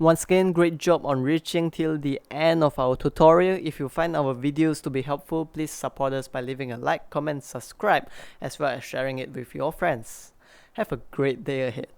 Once again, great job on reaching till the end of our tutorial. If you find our videos to be helpful, please support us by leaving a like, comment, subscribe, as well as sharing it with your friends. Have a great day ahead.